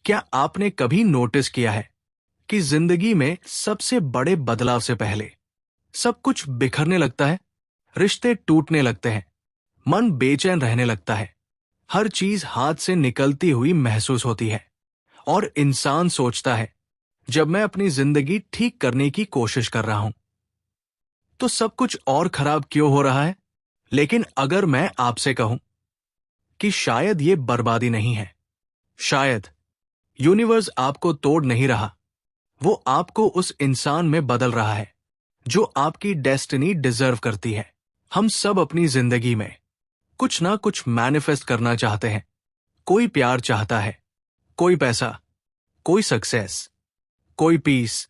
क्या आपने कभी नोटिस किया है कि जिंदगी में सबसे बड़े बदलाव से पहले सब कुछ बिखरने लगता है, रिश्ते टूटने लगते हैं, मन बेचैन रहने लगता है, हर चीज हाथ से निकलती हुई महसूस होती है और इंसान सोचता है जब मैं अपनी जिंदगी ठीक करने की कोशिश कर रहा हूं तो सब कुछ और खराब क्यों हो रहा है। लेकिन अगर मैं आपसे कहूं कि शायद ये बर्बादी नहीं है, शायद यूनिवर्स आपको तोड़ नहीं रहा, वो आपको उस इंसान में बदल रहा है जो आपकी डेस्टिनी डिजर्व करती है। हम सब अपनी जिंदगी में कुछ ना कुछ मैनिफेस्ट करना चाहते हैं। कोई प्यार चाहता है, कोई पैसा, कोई सक्सेस, कोई पीस।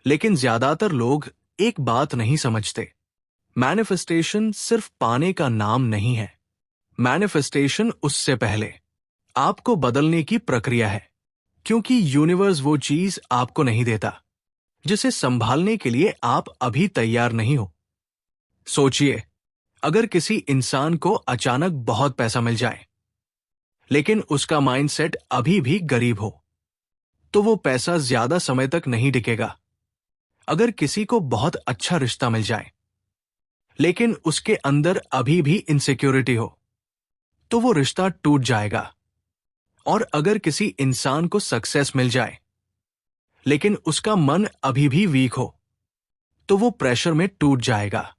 लेकिन ज्यादातर लोग एक बात नहीं समझते, मैनिफेस्टेशन सिर्फ पाने का नाम नहीं है। मैनिफेस्टेशन उससे पहले आपको बदलने की प्रक्रिया है, क्योंकि यूनिवर्स वो चीज आपको नहीं देता जिसे संभालने के लिए आप अभी तैयार नहीं हो। सोचिए, अगर किसी इंसान को अचानक बहुत पैसा मिल जाए लेकिन उसका माइंडसेट अभी भी गरीब हो, तो वो पैसा ज्यादा समय तक नहीं टिकेगा। अगर किसी को बहुत अच्छा रिश्ता मिल जाए लेकिन उसके अंदर अभी भी इनसिक्योरिटी हो, तो वो रिश्ता टूट जाएगा। और अगर किसी इंसान को सक्सेस मिल जाए लेकिन उसका मन अभी भी वीक हो, तो वो प्रेशर में टूट जाएगा।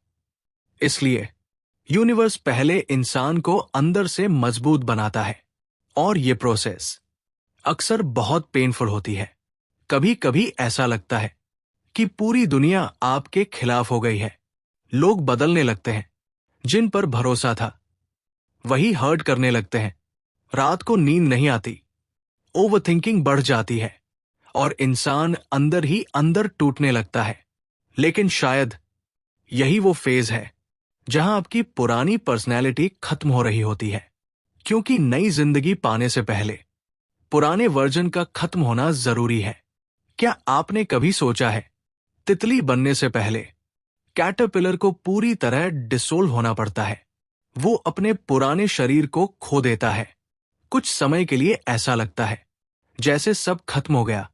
इसलिए यूनिवर्स पहले इंसान को अंदर से मजबूत बनाता है और ये प्रोसेस अक्सर बहुत पेनफुल होती है। कभी कभी ऐसा लगता है कि पूरी दुनिया आपके खिलाफ हो गई है। लोग बदलने लगते हैं, जिन पर भरोसा था वही हर्ट करने लगते हैं। रात को नींद नहीं आती, ओवरथिंकिंग बढ़ जाती है और इंसान अंदर ही अंदर टूटने लगता है। लेकिन शायद यही वो फेज है जहां आपकी पुरानी पर्सनैलिटी खत्म हो रही होती है, क्योंकि नई जिंदगी पाने से पहले पुराने वर्जन का खत्म होना जरूरी है। क्या आपने कभी सोचा है, तितली बनने से पहले कैटरपिलर को पूरी तरह डिसोल्व होना पड़ता है। वो अपने पुराने शरीर को खो देता है। कुछ समय के लिए ऐसा लगता है जैसे सब खत्म हो गया,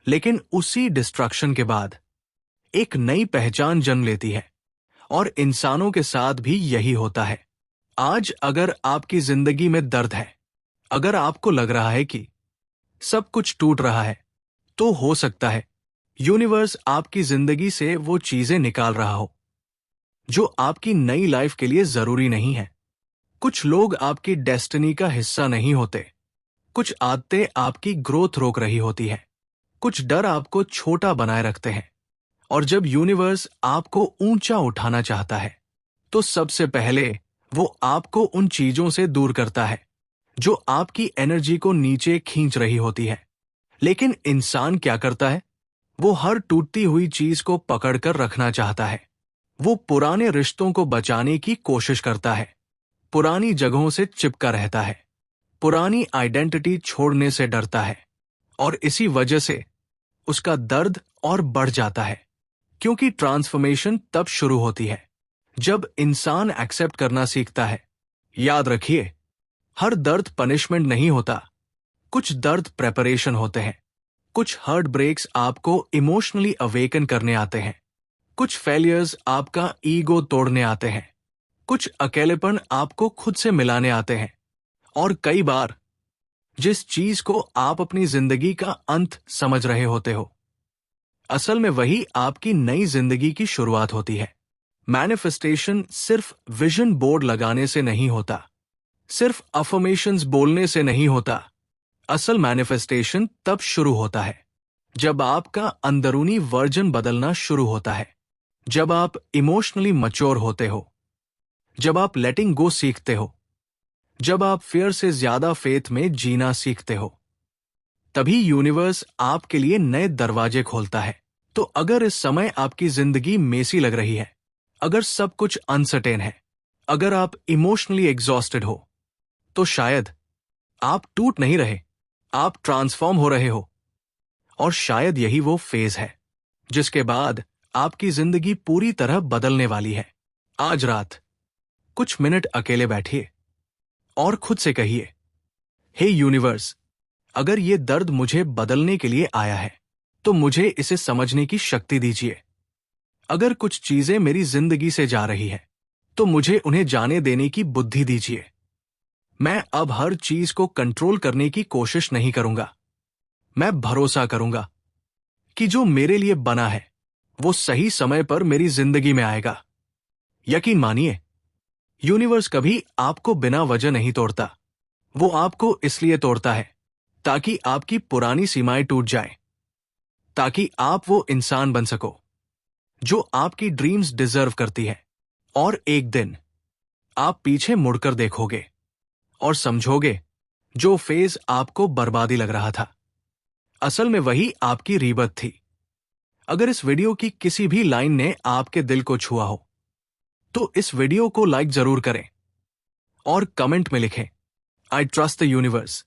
लेकिन उसी डिस्ट्रक्शन के बाद एक नई पहचान जन्म लेती है। और इंसानों के साथ भी यही होता है। आज अगर आपकी जिंदगी में दर्द है, अगर आपको लग रहा है कि सब कुछ टूट रहा है, तो हो सकता है यूनिवर्स आपकी जिंदगी से वो चीजें निकाल रहा हो जो आपकी नई लाइफ के लिए जरूरी नहीं है। कुछ लोग आपकी डेस्टिनी का हिस्सा नहीं होते, कुछ आदतें आपकी ग्रोथ रोक रही होती है, कुछ डर आपको छोटा बनाए रखते हैं। और जब यूनिवर्स आपको ऊंचा उठाना चाहता है, तो सबसे पहले वो आपको उन चीजों से दूर करता है जो आपकी एनर्जी को नीचे खींच रही होती है। लेकिन इंसान क्या करता है, वो हर टूटती हुई चीज को पकड़कर रखना चाहता है। वो पुराने रिश्तों को बचाने की कोशिश करता है, पुरानी जगहों से चिपका रहता है, पुरानी आइडेंटिटी छोड़ने से डरता है। और इसी वजह से उसका दर्द और बढ़ जाता है, क्योंकि ट्रांसफॉर्मेशन तब शुरू होती है जब इंसान एक्सेप्ट करना सीखता है। याद रखिए, हर दर्द पनिशमेंट नहीं होता, कुछ दर्द प्रेपरेशन होते हैं। कुछ हार्ट ब्रेक्स आपको इमोशनली अवेकन करने आते हैं, कुछ फेलियर्स आपका ईगो तोड़ने आते हैं, कुछ अकेलेपन आपको खुद से मिलाने आते हैं। और कई बार जिस चीज को आप अपनी जिंदगी का अंत समझ रहे होते हो, असल में वही आपकी नई जिंदगी की शुरुआत होती है। मैनिफेस्टेशन सिर्फ विजन बोर्ड लगाने से नहीं होता, सिर्फ अफर्मेशंस बोलने से नहीं होता। असल मैनिफेस्टेशन तब शुरू होता है जब आपका अंदरूनी वर्जन बदलना शुरू होता है, जब आप इमोशनली मैच्योर होते हो, जब आप लेटिंग गो सीखते हो, जब आप फियर से ज्यादा फेथ में जीना सीखते हो। तभी यूनिवर्स आपके लिए नए दरवाजे खोलता है। तो अगर इस समय आपकी जिंदगी मेसी लग रही है, अगर सब कुछ अनसर्टेन है, अगर आप इमोशनली एग्जॉस्टेड हो, तो शायद आप टूट नहीं रहे, आप ट्रांसफॉर्म हो रहे हो। और शायद यही वो फेज है जिसके बाद आपकी जिंदगी पूरी तरह बदलने वाली है। आज रात कुछ मिनट अकेले बैठिए और खुद से कहिए, हे यूनिवर्स, अगर ये दर्द मुझे बदलने के लिए आया है तो मुझे इसे समझने की शक्ति दीजिए। अगर कुछ चीजें मेरी जिंदगी से जा रही है तो मुझे उन्हें जाने देने की बुद्धि दीजिए। मैं अब हर चीज को कंट्रोल करने की कोशिश नहीं करूंगा। मैं भरोसा करूंगा कि जो मेरे लिए बना है वो सही समय पर मेरी जिंदगी में आएगा। यकीन मानिए, यूनिवर्स कभी आपको बिना वजह नहीं तोड़ता। वो आपको इसलिए तोड़ता है ताकि आपकी पुरानी सीमाएं टूट जाएं, ताकि आप वो इंसान बन सको जो आपकी ड्रीम्स डिजर्व करती है। और एक दिन आप पीछे मुड़कर देखोगे और समझोगे जो फेज आपको बर्बादी लग रहा था, असल में वही आपकी रीबत थी। अगर इस वीडियो की किसी भी लाइन ने आपके दिल को छुआ हो तो इस वीडियो को लाइक जरूर करें और कमेंट में लिखें, आई ट्रस्ट द यूनिवर्स।